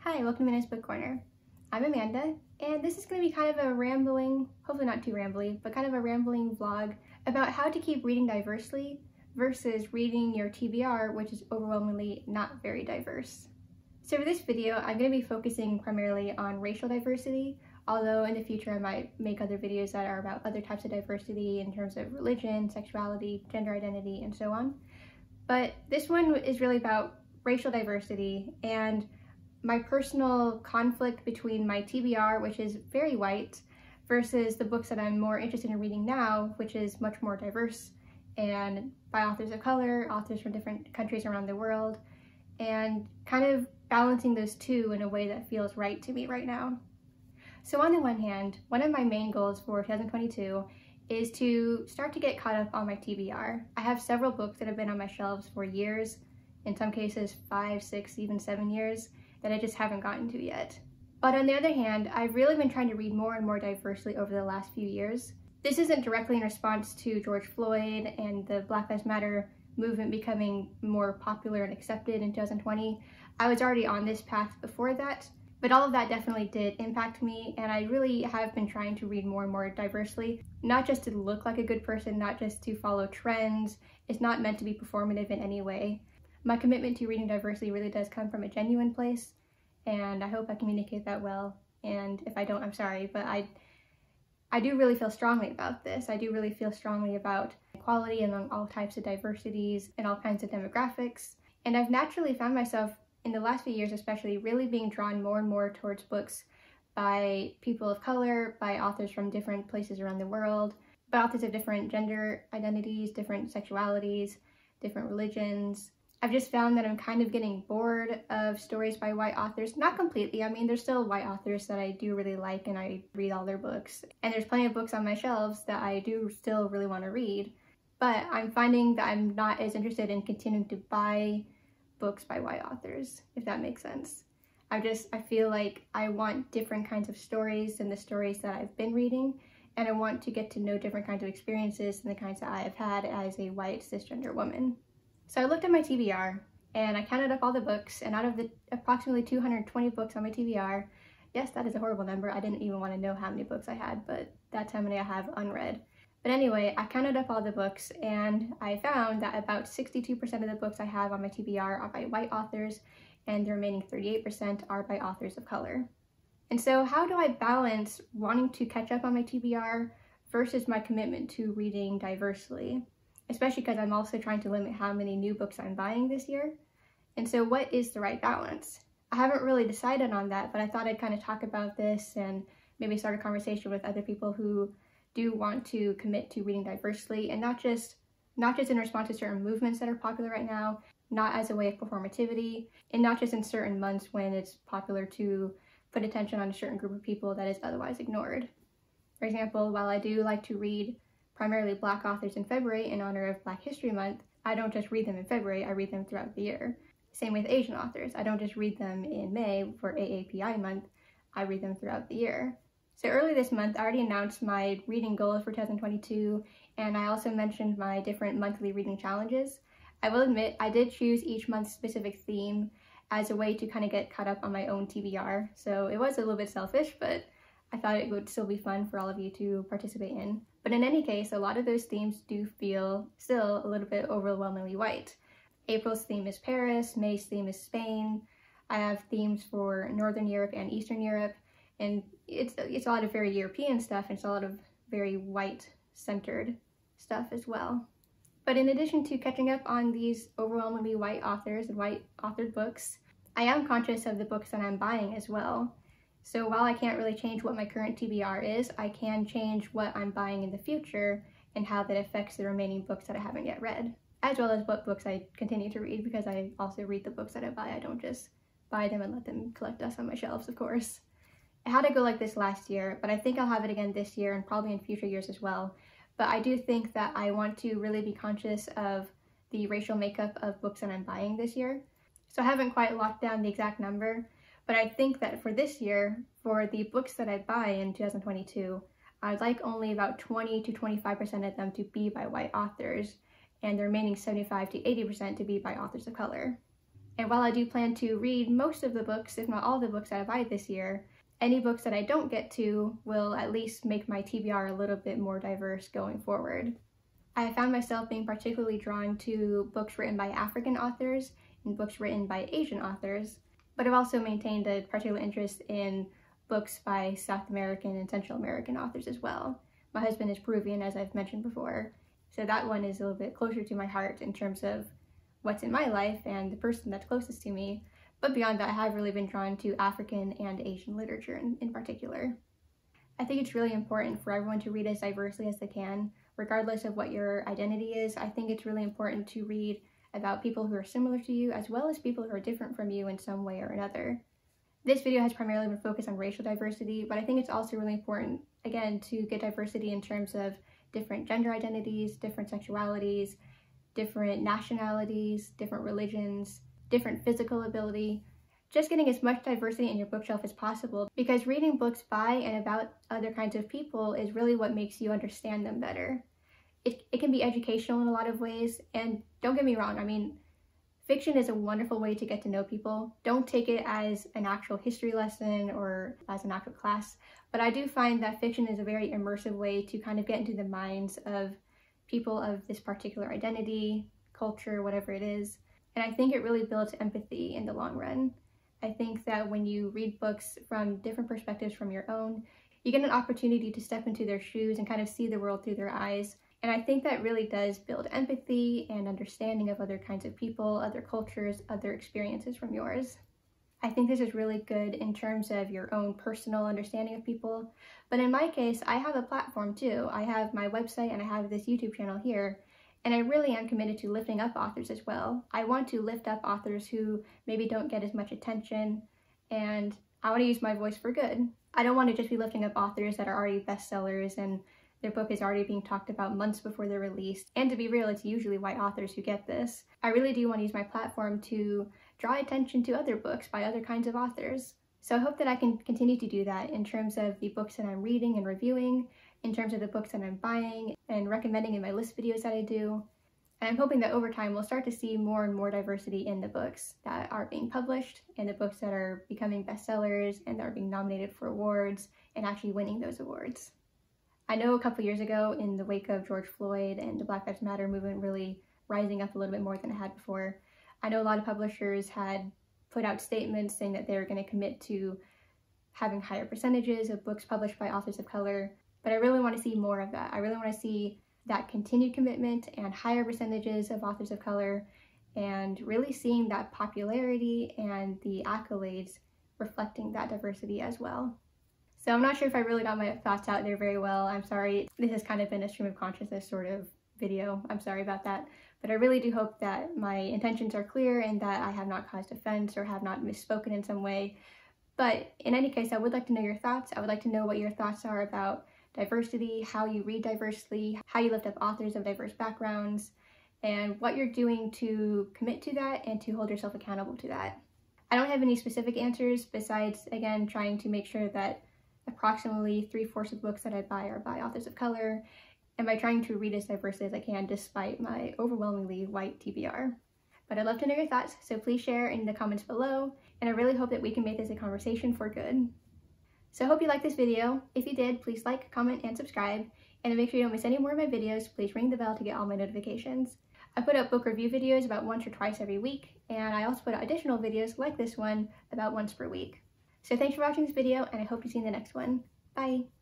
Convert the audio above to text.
Hi, welcome to Minutes Book Corner. I'm Amanda, and this is going to be kind of a rambling, hopefully not too rambly, but kind of a rambling vlog about how to keep reading diversely versus reading your TBR, which is overwhelmingly not very diverse. So for this video, I'm going to be focusing primarily on racial diversity, although in the future I might make other videos that are about other types of diversity in terms of religion, sexuality, gender identity, and so on. But this one is really about racial diversity and my personal conflict between my TBR, which is very white, versus the books that I'm more interested in reading now, which is much more diverse and by authors of color, authors from different countries around the world, and kind of balancing those two in a way that feels right to me right now. So on the one hand, one of my main goals for 2022 is to start to get caught up on my TBR. I have several books that have been on my shelves for years, in some cases 5, 6, even 7 years, that I just haven't gotten to yet. But on the other hand, I've really been trying to read more and more diversely over the last few years. This isn't directly in response to George Floyd and the Black Lives Matter movement becoming more popular and accepted in 2020. I was already on this path before that, but all of that definitely did impact me, and I really have been trying to read more and more diversely, not just to look like a good person, not just to follow trends. It's not meant to be performative in any way. My commitment to reading diversely really does come from a genuine place, and I hope I communicate that well, and if I don't, I'm sorry, but I do really feel strongly about this. I do really feel strongly about equality among all types of diversities and all kinds of demographics, and I've naturally found myself, in the last few years especially, really being drawn more and more towards books by people of color, by authors from different places around the world, by authors of different gender identities, different sexualities, different religions. I've just found that I'm kind of getting bored of stories by white authors. Not completely, I mean, there's still white authors that I do really like and I read all their books. And there's plenty of books on my shelves that I do still really want to read. But I'm finding that I'm not as interested in continuing to buy books by white authors, if that makes sense. I feel like I want different kinds of stories than the stories that I've been reading. And I want to get to know different kinds of experiences than the kinds that I have had as a white cisgender woman. So I looked at my TBR and I counted up all the books, and out of the approximately 220 books on my TBR, yes, that is a horrible number. I didn't even want to know how many books I had, but that's how many I have unread. But anyway, I counted up all the books and I found that about 62% of the books I have on my TBR are by white authors and the remaining 38% are by authors of color. And so how do I balance wanting to catch up on my TBR versus my commitment to reading diversely? Especially because I'm also trying to limit how many new books I'm buying this year. And so what is the right balance? I haven't really decided on that, but I thought I'd kind of talk about this and maybe start a conversation with other people who do want to commit to reading diversely, and not just in response to certain movements that are popular right now, not as a way of performativity, and not just in certain months when it's popular to put attention on a certain group of people that is otherwise ignored. For example, while I do like to read primarily Black authors in February in honor of Black History Month, I don't just read them in February, I read them throughout the year. Same with Asian authors. I don't just read them in May for AAPI month, I read them throughout the year. So early this month, I already announced my reading goals for 2022, and I also mentioned my different monthly reading challenges. I will admit, I did choose each month's specific theme as a way to kind of get caught up on my own TBR, so it was a little bit selfish, but I thought it would still be fun for all of you to participate in. But in any case, a lot of those themes do feel still a little bit overwhelmingly white. April's theme is Paris, May's theme is Spain. I have themes for Northern Europe and Eastern Europe, and it's a lot of very European stuff, and it's a lot of very white-centered stuff as well. But in addition to catching up on these overwhelmingly white authors and white-authored books, I am conscious of the books that I'm buying as well. So while I can't really change what my current TBR is, I can change what I'm buying in the future and how that affects the remaining books that I haven't yet read, as well as what books I continue to read, because I also read the books that I buy. I don't just buy them and let them collect dust on my shelves, of course. I had a go like this last year, but I think I'll have it again this year and probably in future years as well. But I do think that I want to really be conscious of the racial makeup of books that I'm buying this year. So I haven't quite locked down the exact number, but I think that for this year, for the books that I buy in 2022, I'd like only about 20 to 25% of them to be by white authors, and the remaining 75 to 80% to be by authors of color. And while I do plan to read most of the books, if not all the books that I buy this year, any books that I don't get to will at least make my TBR a little bit more diverse going forward. I have found myself being particularly drawn to books written by African authors and books written by Asian authors, but I've also maintained a particular interest in books by South American and Central American authors as well. My husband is Peruvian, as I've mentioned before, so that one is a little bit closer to my heart in terms of what's in my life and the person that's closest to me. But beyond that, I have really been drawn to African and Asian literature in particular. I think it's really important for everyone to read as diversely as they can, regardless of what your identity is. I think it's really important to read about people who are similar to you, as well as people who are different from you in some way or another. This video has primarily been focused on racial diversity, but I think it's also really important, again, to get diversity in terms of different gender identities, different sexualities, different nationalities, different religions, different physical ability. Just getting as much diversity in your bookshelf as possible, because reading books by and about other kinds of people is really what makes you understand them better. It can be educational in a lot of ways, and don't get me wrong, I mean, fiction is a wonderful way to get to know people. Don't take it as an actual history lesson or as an actual class, but I do find that fiction is a very immersive way to kind of get into the minds of people of this particular identity, culture, whatever it is, and I think it really builds empathy in the long run. I think that when you read books from different perspectives from your own, you get an opportunity to step into their shoes and kind of see the world through their eyes. And I think that really does build empathy and understanding of other kinds of people, other cultures, other experiences from yours. I think this is really good in terms of your own personal understanding of people. But in my case, I have a platform too. I have my website and I have this YouTube channel here. And I really am committed to lifting up authors as well. I want to lift up authors who maybe don't get as much attention, and I want to use my voice for good. I don't want to just be lifting up authors that are already bestsellers and their book is already being talked about months before they're released. And to be real, it's usually white authors who get this. I really do want to use my platform to draw attention to other books by other kinds of authors. So I hope that I can continue to do that in terms of the books that I'm reading and reviewing, in terms of the books that I'm buying and recommending in my list videos that I do. And I'm hoping that over time we'll start to see more and more diversity in the books that are being published and the books that are becoming bestsellers and that are being nominated for awards and actually winning those awards. I know a couple years ago, in the wake of George Floyd and the Black Lives Matter movement really rising up a little bit more than it had before, I know a lot of publishers had put out statements saying that they were going to commit to having higher percentages of books published by authors of color. But I really want to see more of that. I really want to see that continued commitment and higher percentages of authors of color, and really seeing that popularity and the accolades reflecting that diversity as well. So I'm not sure if I really got my thoughts out there very well. I'm sorry. This has kind of been a stream of consciousness sort of video. I'm sorry about that. But I really do hope that my intentions are clear and that I have not caused offense or have not misspoken in some way. But in any case, I would like to know your thoughts. I would like to know what your thoughts are about diversity, how you read diversely, how you lift up authors of diverse backgrounds, and what you're doing to commit to that and to hold yourself accountable to that. I don't have any specific answers besides, again, trying to make sure that approximately 3/4 of the books that I buy are by authors of color, and by trying to read as diversely as I can despite my overwhelmingly white TBR. But I'd love to know your thoughts, so please share in the comments below, and I really hope that we can make this a conversation for good. So I hope you liked this video. If you did, please like, comment, and subscribe. And to make sure you don't miss any more of my videos, please ring the bell to get all my notifications. I put up book review videos about once or twice every week, and I also put out additional videos like this one about once per week. So thanks for watching this video, and I hope to see you in the next one. Bye!